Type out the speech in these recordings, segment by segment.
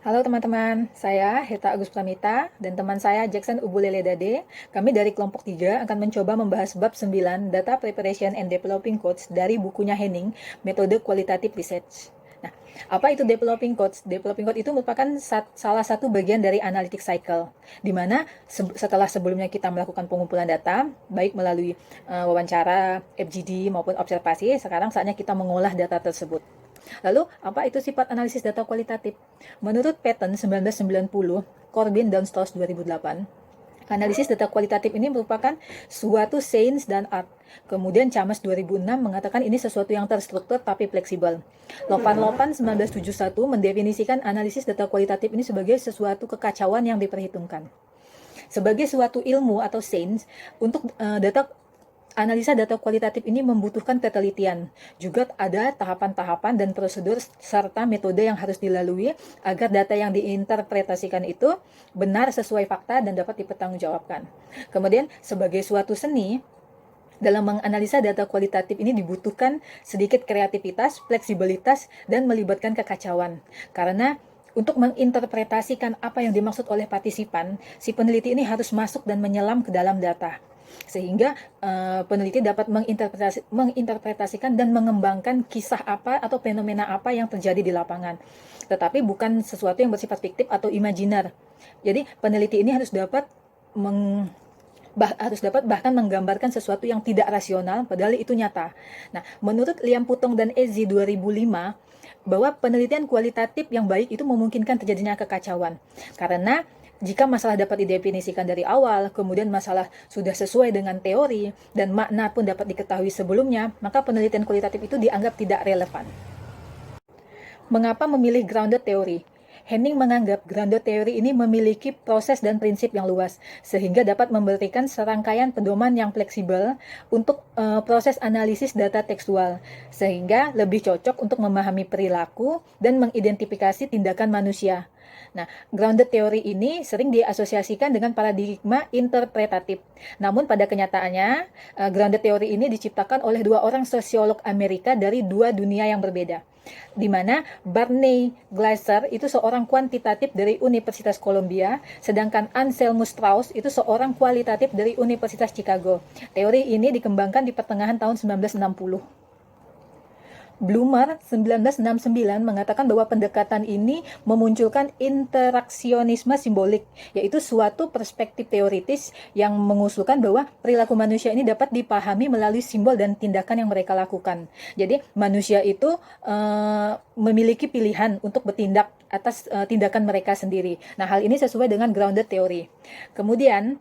Halo teman-teman, saya Heta Agus Pramita dan teman saya Jackson Ubulele Dade. Kami dari kelompok 3 akan mencoba membahas bab 9 Data Preparation and Developing Codes dari bukunya Henning, Metode Kualitatif Research. Nah, apa itu developing codes? Developing code itu merupakan salah satu bagian dari analytic cycle, di mana setelah sebelumnya kita melakukan pengumpulan data, baik melalui wawancara, FGD maupun observasi, sekarang saatnya kita mengolah data tersebut. Lalu, apa itu sifat analisis data kualitatif? Menurut Patton 1990, Corbin dan Strauss 2008, analisis data kualitatif ini merupakan suatu sains dan art. Kemudian Chalmers 2006 mengatakan ini sesuatu yang terstruktur tapi fleksibel. Lopan 1971 mendefinisikan analisis data kualitatif ini sebagai sesuatu kekacauan yang diperhitungkan. Sebagai suatu ilmu atau sains, untuk analisa data kualitatif ini membutuhkan ketelitian. Juga ada tahapan-tahapan dan prosedur serta metode yang harus dilalui agar data yang diinterpretasikan itu benar sesuai fakta dan dapat dipertanggungjawabkan. Kemudian, sebagai suatu seni, dalam menganalisa data kualitatif ini dibutuhkan sedikit kreativitas, fleksibilitas, dan melibatkan kekacauan. Karena untuk menginterpretasikan apa yang dimaksud oleh partisipan, si peneliti ini harus masuk dan menyelam ke dalam data. Sehingga peneliti dapat menginterpretasikan dan mengembangkan kisah apa atau fenomena apa yang terjadi di lapangan. Tetapi bukan sesuatu yang bersifat fiktif atau imajiner. Jadi peneliti ini harus dapat bahkan menggambarkan sesuatu yang tidak rasional padahal itu nyata. Nah, menurut Liam Putong dan Ezi 2005, bahwa penelitian kualitatif yang baik itu memungkinkan terjadinya kekacauan. Karena jika masalah dapat didefinisikan dari awal, kemudian masalah sudah sesuai dengan teori, dan makna pun dapat diketahui sebelumnya, maka penelitian kualitatif itu dianggap tidak relevan. Mengapa memilih grounded theory? Henning menganggap grounded theory ini memiliki proses dan prinsip yang luas, sehingga dapat memberikan serangkaian pedoman yang fleksibel untuk proses analisis data tekstual, sehingga lebih cocok untuk memahami perilaku dan mengidentifikasi tindakan manusia. Nah, grounded theory ini sering diasosiasikan dengan paradigma interpretatif. Namun pada kenyataannya, grounded theory ini diciptakan oleh dua orang sosiolog Amerika dari dua dunia yang berbeda. Di mana Barney Glaser itu seorang kuantitatif dari Universitas Columbia, sedangkan Anselmus Strauss itu seorang kualitatif dari Universitas Chicago. Teori ini dikembangkan di pertengahan tahun 1960. Blumer 1969 mengatakan bahwa pendekatan ini memunculkan interaksionisme simbolik, yaitu suatu perspektif teoritis yang mengusulkan bahwa perilaku manusia ini dapat dipahami melalui simbol dan tindakan yang mereka lakukan. Jadi manusia itu memiliki pilihan untuk bertindak atas tindakan mereka sendiri. Nah, hal ini sesuai dengan grounded theory. Kemudian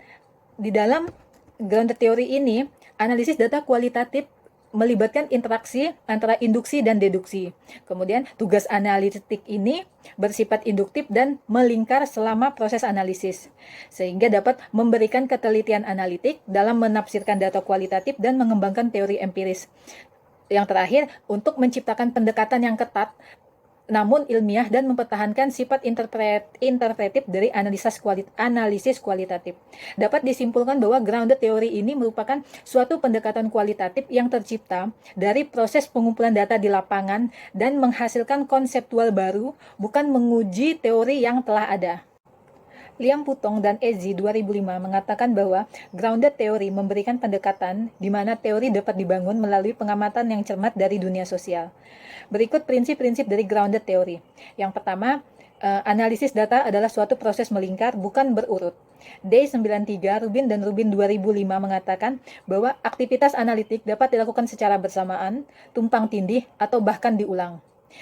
di dalam grounded theory ini, analisis data kualitatif melibatkan interaksi antara induksi dan deduksi. Kemudian tugas analitik ini bersifat induktif dan melingkar selama proses analisis, sehingga dapat memberikan ketelitian analitik dalam menafsirkan data kualitatif dan mengembangkan teori empiris. Yang terakhir, untuk menciptakan pendekatan yang ketat namun ilmiah dan mempertahankan sifat interpretif dari analisis kualitatif. Dapat disimpulkan bahwa grounded theory ini merupakan suatu pendekatan kualitatif yang tercipta dari proses pengumpulan data di lapangan dan menghasilkan konseptual baru, bukan menguji teori yang telah ada. Liam Putong dan Ezi 2005 mengatakan bahwa grounded theory memberikan pendekatan di mana teori dapat dibangun melalui pengamatan yang cermat dari dunia sosial. Berikut prinsip-prinsip dari grounded theory. Yang pertama, analisis data adalah suatu proses melingkar, bukan berurut. Day93, Rubin dan Rubin 2005 mengatakan bahwa aktivitas analitik dapat dilakukan secara bersamaan, tumpang tindih, atau bahkan diulang.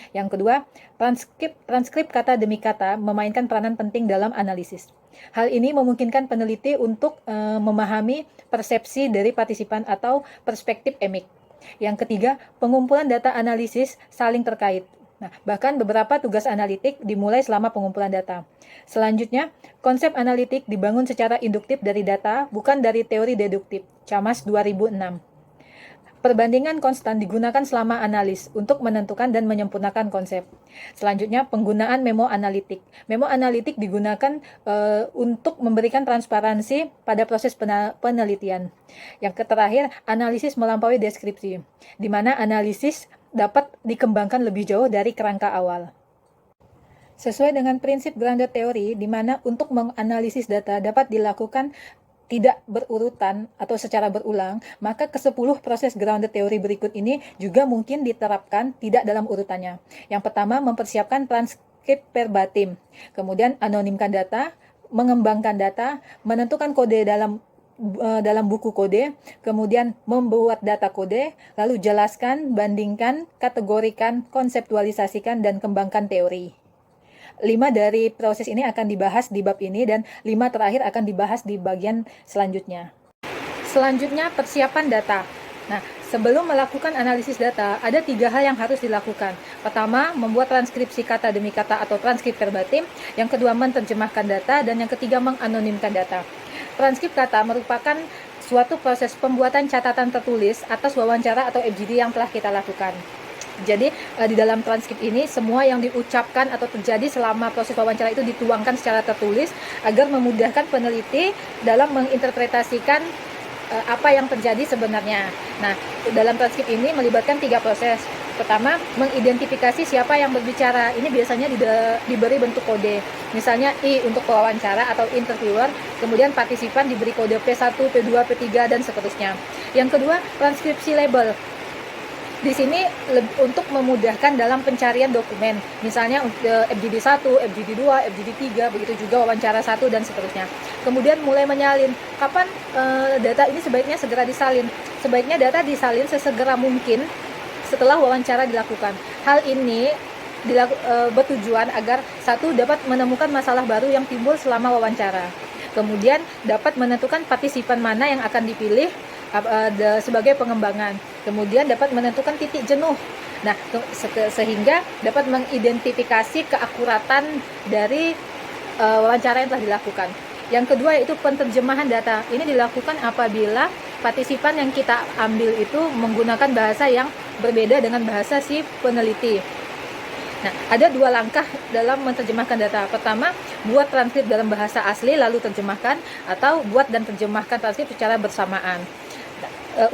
Yang kedua, transkrip kata demi kata memainkan peranan penting dalam analisis. Hal ini memungkinkan peneliti untuk memahami persepsi dari partisipan atau perspektif emik. Yang ketiga, pengumpulan data analisis saling terkait. Nah, bahkan beberapa tugas analitik dimulai selama pengumpulan data. Selanjutnya, konsep analitik dibangun secara induktif dari data, bukan dari teori deduktif. Chalmers 2006. Perbandingan konstan digunakan selama analis untuk menentukan dan menyempurnakan konsep. Selanjutnya, penggunaan memo analitik. Memo analitik digunakan untuk memberikan transparansi pada proses penelitian. Yang terakhir, analisis melampaui deskripsi, di mana analisis dapat dikembangkan lebih jauh dari kerangka awal. Sesuai dengan prinsip grounded theory, di mana untuk menganalisis data dapat dilakukan tidak berurutan atau secara berulang, maka ke-10 proses grounded theory berikut ini juga mungkin diterapkan tidak dalam urutannya. Yang pertama, mempersiapkan transkrip verbatim, kemudian anonimkan data, mengembangkan data, menentukan kode dalam buku kode, kemudian membuat data kode, lalu jelaskan, bandingkan, kategorikan, konseptualisasikan, dan kembangkan teori. 5 dari proses ini akan dibahas di bab ini dan 5 terakhir akan dibahas di bagian selanjutnya. Selanjutnya, persiapan data. Nah, sebelum melakukan analisis data, ada 3 hal yang harus dilakukan. Pertama, membuat transkripsi kata demi kata atau transkrip verbatim. Yang kedua, menerjemahkan data. Dan yang ketiga, menganonimkan data. Transkrip kata merupakan suatu proses pembuatan catatan tertulis atas wawancara atau FGD yang telah kita lakukan. Jadi di dalam transkrip ini semua yang diucapkan atau terjadi selama proses wawancara itu dituangkan secara tertulis agar memudahkan peneliti dalam menginterpretasikan apa yang terjadi sebenarnya. Nah, dalam transkrip ini melibatkan 3 proses. Pertama, mengidentifikasi siapa yang berbicara. Ini biasanya diberi bentuk kode. Misalnya I untuk pewawancara atau interviewer, kemudian partisipan diberi kode P1, P2, P3 dan seterusnya. Yang kedua, transkripsi label. Di sini untuk memudahkan dalam pencarian dokumen, misalnya FGD 1, FGD 2, FGD 3, begitu juga wawancara 1 dan seterusnya. Kemudian mulai menyalin. Kapan data ini sebaiknya segera disalin? Sebaiknya data disalin sesegera mungkin setelah wawancara dilakukan. Hal ini bertujuan agar satu dapat menemukan masalah baru yang timbul selama wawancara. Kemudian dapat menentukan partisipan mana yang akan dipilih sebagai pengembangan. Kemudian dapat menentukan titik jenuh. Nah, sehingga dapat mengidentifikasi keakuratan dari wawancara yang telah dilakukan. Yang kedua yaitu penerjemahan data. Ini dilakukan apabila partisipan yang kita ambil itu menggunakan bahasa yang berbeda dengan bahasa si peneliti. Nah, ada 2 langkah dalam menerjemahkan data. Pertama, buat transkrip dalam bahasa asli lalu terjemahkan, atau buat dan terjemahkan transkrip secara bersamaan.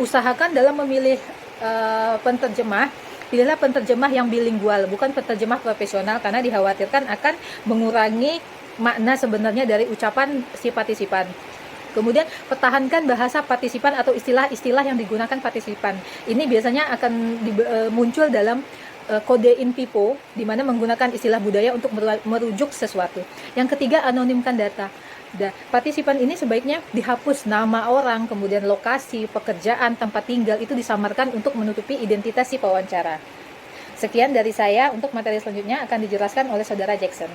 Usahakan dalam memilih penterjemah, pilihlah penterjemah yang bilingual, bukan penterjemah profesional, karena dikhawatirkan akan mengurangi makna sebenarnya dari ucapan si partisipan. Kemudian pertahankan bahasa partisipan atau istilah-istilah yang digunakan partisipan. Ini biasanya akan muncul dalam kode in vivo, di mana menggunakan istilah budaya untuk merujuk sesuatu. Yang ketiga, anonimkan data. Partisipan ini sebaiknya dihapus nama orang, kemudian lokasi, pekerjaan, tempat tinggal itu disamarkan untuk menutupi identitas si pewawancara. Sekian dari saya. Untuk materi selanjutnya akan dijelaskan oleh Saudara Jackson.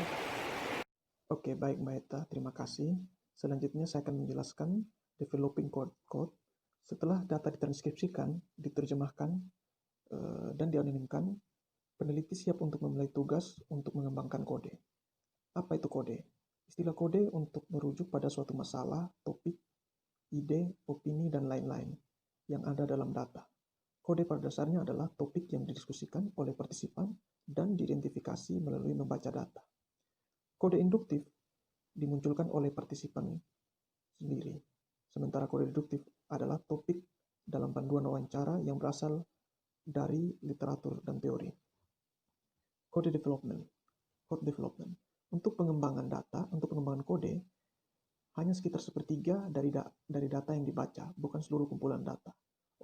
Oke, baik Mbak Eta, terima kasih. Selanjutnya saya akan menjelaskan developing code. Setelah data ditranskripsikan, diterjemahkan, dan dianonimkan, peneliti siap untuk memulai tugas untuk mengembangkan kode. Apa itu kode? Istilah kode untuk merujuk pada suatu masalah, topik, ide, opini, dan lain-lain yang ada dalam data. Kode pada dasarnya adalah topik yang didiskusikan oleh partisipan dan diidentifikasi melalui membaca data. Kode induktif dimunculkan oleh partisipan sendiri, sementara kode deduktif adalah topik dalam panduan wawancara yang berasal dari literatur dan teori. Code development. Untuk pengembangan data, untuk pengembangan kode, hanya sekitar sepertiga dari data yang dibaca, bukan seluruh kumpulan data.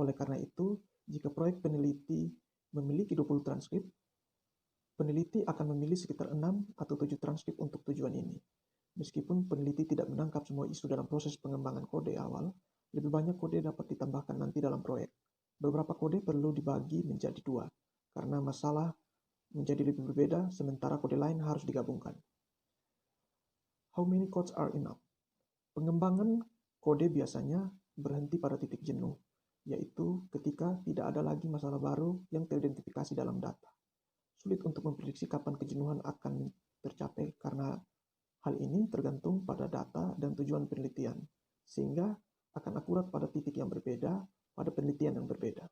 Oleh karena itu, jika proyek peneliti memiliki 20 transkrip, peneliti akan memilih sekitar 6 atau 7 transkrip untuk tujuan ini. Meskipun peneliti tidak menangkap semua isu dalam proses pengembangan kode awal, lebih banyak kode dapat ditambahkan nanti dalam proyek. Beberapa kode perlu dibagi menjadi 2, karena masalah menjadi lebih berbeda, sementara kode lain harus digabungkan. How many codes are enough? Pengembangan kode biasanya berhenti pada titik jenuh, yaitu ketika tidak ada lagi masalah baru yang teridentifikasi dalam data. Sulit untuk memprediksi kapan kejenuhan akan tercapai karena hal ini tergantung pada data dan tujuan penelitian, sehingga akan akurat pada titik yang berbeda pada penelitian yang berbeda.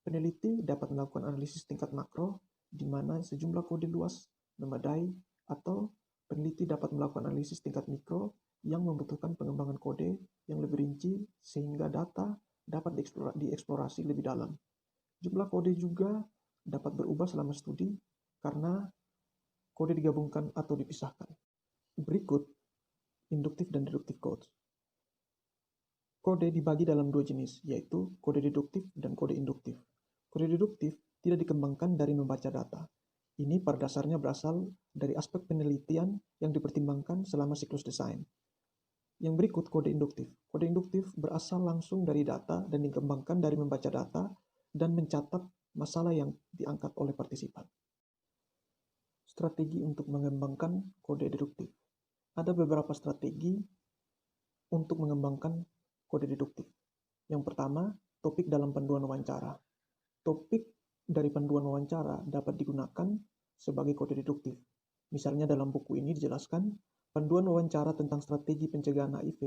Peneliti dapat melakukan analisis tingkat makro, di mana sejumlah kode luas memadai, atau peneliti dapat melakukan analisis tingkat mikro yang membutuhkan pengembangan kode yang lebih rinci sehingga data dapat dieksplorasi lebih dalam. Jumlah kode juga dapat berubah selama studi karena kode digabungkan atau dipisahkan. Berikut induktif dan deduktif codes. Kode dibagi dalam dua jenis, yaitu kode deduktif dan kode induktif. Kode deduktif tidak dikembangkan dari membaca data. Ini pada dasarnya berasal dari aspek penelitian yang dipertimbangkan selama siklus desain. Yang berikut kode induktif. Kode induktif berasal langsung dari data dan dikembangkan dari membaca data dan mencatat masalah yang diangkat oleh partisipan. Strategi untuk mengembangkan kode deduktif. Ada beberapa strategi untuk mengembangkan kode deduktif. Yang pertama, topik dalam panduan wawancara. Topik dari panduan wawancara dapat digunakan sebagai kode deduktif. Misalnya dalam buku ini dijelaskan, panduan wawancara tentang strategi pencegahan HIV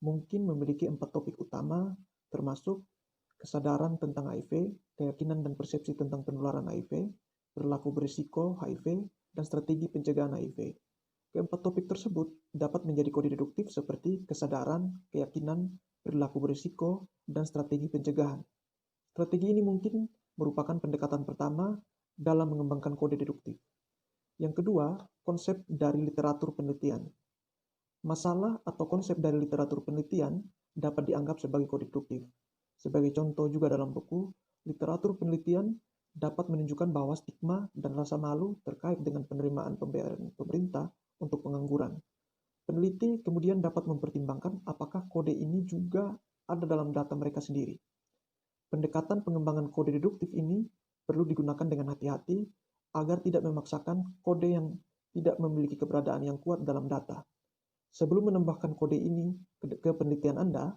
mungkin memiliki 4 topik utama, termasuk kesadaran tentang HIV, keyakinan dan persepsi tentang penularan HIV, perilaku berisiko HIV, dan strategi pencegahan HIV. Keempat topik tersebut dapat menjadi kode deduktif seperti kesadaran, keyakinan, perilaku berisiko, dan strategi pencegahan. Strategi ini mungkin merupakan pendekatan pertama dalam mengembangkan kode deduktif. Yang kedua, konsep dari literatur penelitian. Masalah atau konsep dari literatur penelitian dapat dianggap sebagai kode deduktif. Sebagai contoh juga dalam buku, literatur penelitian dapat menunjukkan bahwa stigma dan rasa malu terkait dengan penerimaan pembayaran pemerintah untuk pengangguran. Peneliti kemudian dapat mempertimbangkan apakah kode ini juga ada dalam data mereka sendiri. Pendekatan pengembangan kode deduktif ini perlu digunakan dengan hati-hati agar tidak memaksakan kode yang tidak memiliki keberadaan yang kuat dalam data. Sebelum menambahkan kode ini ke penelitian Anda,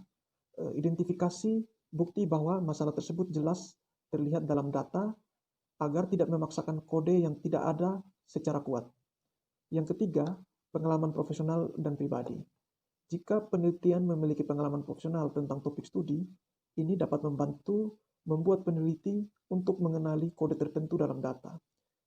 identifikasi bukti bahwa masalah tersebut jelas terlihat dalam data agar tidak memaksakan kode yang tidak ada secara kuat. Yang ketiga, pengalaman profesional dan pribadi. Jika penelitian memiliki pengalaman profesional tentang topik studi, ini dapat membantu membuat peneliti untuk mengenali kode tertentu dalam data.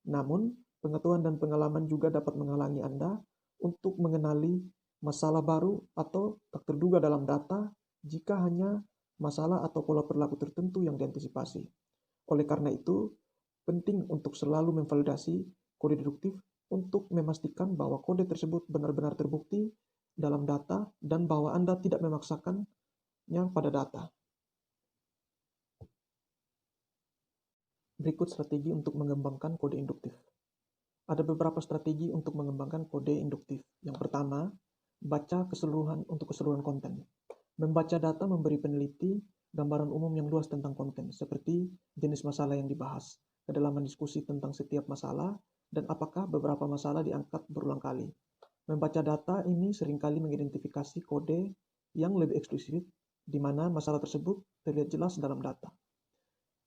Namun, pengetahuan dan pengalaman juga dapat menghalangi Anda untuk mengenali masalah baru atau tak terduga dalam data jika hanya masalah atau pola perilaku tertentu yang diantisipasi. Oleh karena itu, penting untuk selalu memvalidasi kode deduktif untuk memastikan bahwa kode tersebut benar-benar terbukti dalam data dan bahwa Anda tidak memaksakannya pada data. Berikut strategi untuk mengembangkan kode induktif. Ada beberapa strategi untuk mengembangkan kode induktif. Yang pertama, baca untuk keseluruhan konten. Membaca data memberi peneliti gambaran umum yang luas tentang konten, seperti jenis masalah yang dibahas, kedalaman diskusi tentang setiap masalah, dan apakah beberapa masalah diangkat berulang kali. Membaca data ini seringkali mengidentifikasi kode yang lebih eksplisit, di mana masalah tersebut terlihat jelas dalam data.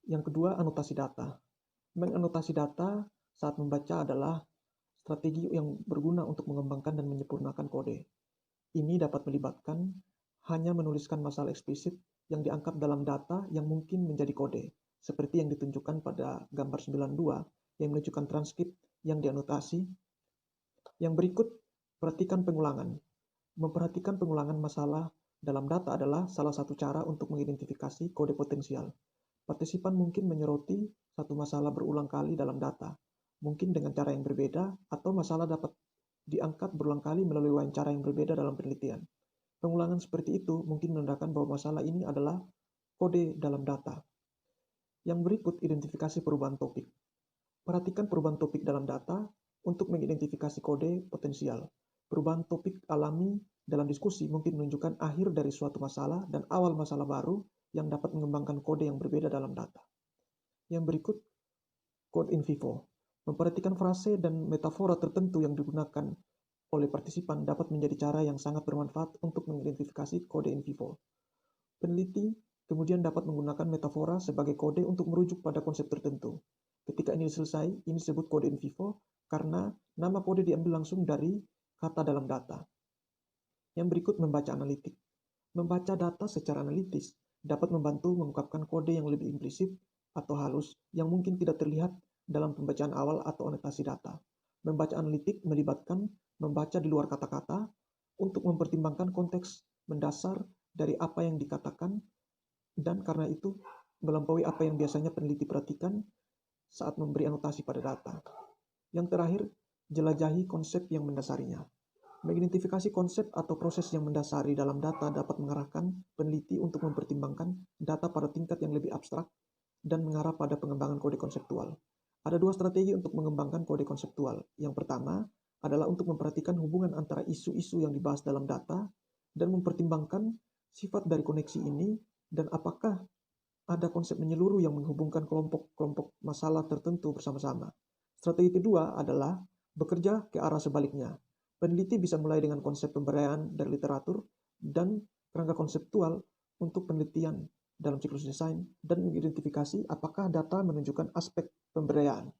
Yang kedua, anotasi data. Menganotasi data saat membaca adalah strategi yang berguna untuk mengembangkan dan menyempurnakan kode. Ini dapat melibatkan hanya menuliskan masalah eksplisit yang diangkat dalam data yang mungkin menjadi kode, seperti yang ditunjukkan pada gambar 92 yang menunjukkan transkrip yang dianotasi. Yang berikut, perhatikan pengulangan. Memperhatikan pengulangan masalah dalam data adalah salah satu cara untuk mengidentifikasi kode potensial. Partisipan mungkin menyoroti satu masalah berulang kali dalam data, mungkin dengan cara yang berbeda, atau masalah dapat diangkat berulang kali melalui wawancara yang berbeda dalam penelitian. Pengulangan seperti itu mungkin menandakan bahwa masalah ini adalah kode dalam data. Yang berikut, identifikasi perubahan topik. Perhatikan perubahan topik dalam data untuk mengidentifikasi kode potensial. Perubahan topik alami dalam diskusi mungkin menunjukkan akhir dari suatu masalah dan awal masalah baru yang dapat mengembangkan kode yang berbeda dalam data. Yang berikut, code in vivo. Memperhatikan frase dan metafora tertentu yang digunakan oleh partisipan dapat menjadi cara yang sangat bermanfaat untuk mengidentifikasi kode in vivo. Peneliti kemudian dapat menggunakan metafora sebagai kode untuk merujuk pada konsep tertentu. Ketika ini selesai, ini disebut kode in vivo karena nama kode diambil langsung dari kata dalam data. Yang berikut, membaca analitik. Membaca data secara analitis dapat membantu mengungkapkan kode yang lebih implisit atau halus yang mungkin tidak terlihat dalam pembacaan awal atau anotasi data. Membaca analitik melibatkan membaca di luar kata-kata untuk mempertimbangkan konteks mendasar dari apa yang dikatakan, dan karena itu melampaui apa yang biasanya peneliti perhatikan saat memberi anotasi pada data. Yang terakhir, Jelajahi konsep yang mendasarinya. Mengidentifikasi konsep atau proses yang mendasari dalam data dapat mengarahkan peneliti untuk mempertimbangkan data pada tingkat yang lebih abstrak dan mengarah pada pengembangan kode konseptual. Ada dua strategi untuk mengembangkan kode konseptual. Yang pertama adalah untuk memperhatikan hubungan antara isu-isu yang dibahas dalam data dan mempertimbangkan sifat dari koneksi ini dan apakah ada konsep menyeluruh yang menghubungkan kelompok-kelompok masalah tertentu bersama-sama. Strategi kedua adalah bekerja ke arah sebaliknya. Peneliti bisa mulai dengan konsep pemberdayaan dari literatur dan kerangka konseptual untuk penelitian dalam siklus desain dan mengidentifikasi apakah data menunjukkan aspek pemberdayaan.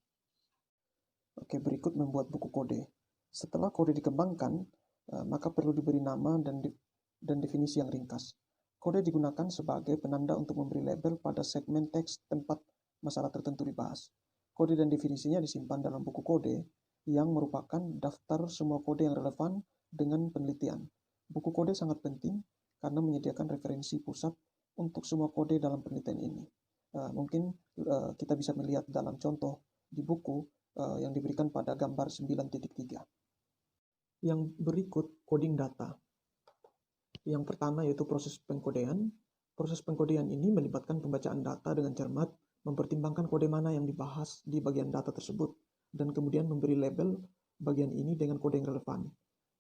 Oke, berikut membuat buku kode. Setelah kode dikembangkan, maka perlu diberi nama dan definisi yang ringkas. Kode digunakan sebagai penanda untuk memberi label pada segmen teks tempat masalah tertentu dibahas. Kode dan definisinya disimpan dalam buku kode yang merupakan daftar semua kode yang relevan dengan penelitian. Buku kode sangat penting karena menyediakan referensi pusat untuk semua kode dalam penelitian ini. Mungkin kita bisa melihat dalam contoh di buku yang diberikan pada gambar 9.3. Yang berikut coding data. Yang pertama yaitu proses pengkodean. Proses pengkodean ini melibatkan pembacaan data dengan cermat, mempertimbangkan kode mana yang dibahas di bagian data tersebut, dan kemudian memberi label bagian ini dengan kode yang relevan.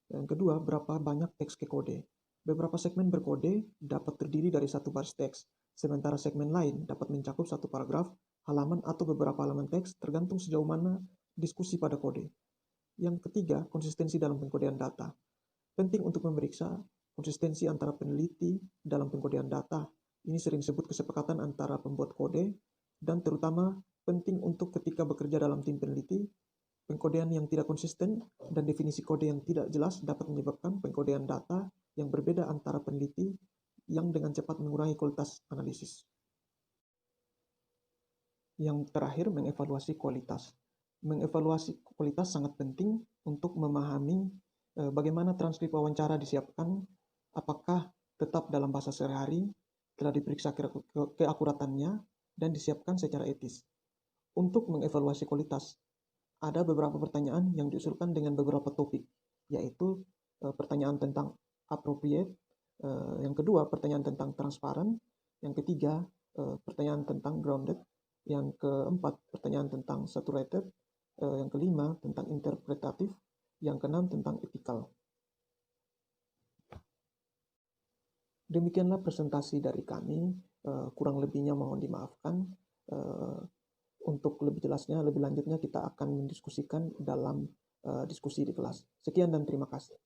Yang kedua, berapa banyak teks ke kode. Beberapa segmen berkode dapat terdiri dari satu baris teks, sementara segmen lain dapat mencakup satu paragraf, halaman atau beberapa halaman teks tergantung sejauh mana diskusi pada kode. Yang ketiga, konsistensi dalam pengkodean data. Penting untuk memeriksa konsistensi antara peneliti dalam pengkodean data. Ini sering disebut kesepakatan antara pembuat kode dan terutama penting untuk ketika bekerja dalam tim peneliti. Pengkodean yang tidak konsisten dan definisi kode yang tidak jelas dapat menyebabkan pengkodean data yang berbeda antara peneliti yang dengan cepat mengurangi kualitas analisis. Yang terakhir, mengevaluasi kualitas. Mengevaluasi kualitas sangat penting untuk memahami bagaimana transkrip wawancara disiapkan, apakah tetap dalam bahasa sehari-hari, telah diperiksa keakuratannya, dan disiapkan secara etis. Untuk mengevaluasi kualitas, ada beberapa pertanyaan yang diusulkan dengan beberapa topik, yaitu pertanyaan tentang appropriate, yang kedua pertanyaan tentang transparan, yang ketiga pertanyaan tentang grounded, yang keempat pertanyaan tentang saturated, yang kelima tentang interpretatif, yang keenam tentang ethical. Demikianlah presentasi dari kami, kurang lebihnya mohon dimaafkan. Untuk lebih jelasnya, lebih lanjutnya kita akan mendiskusikan dalam diskusi di kelas. Sekian dan terima kasih.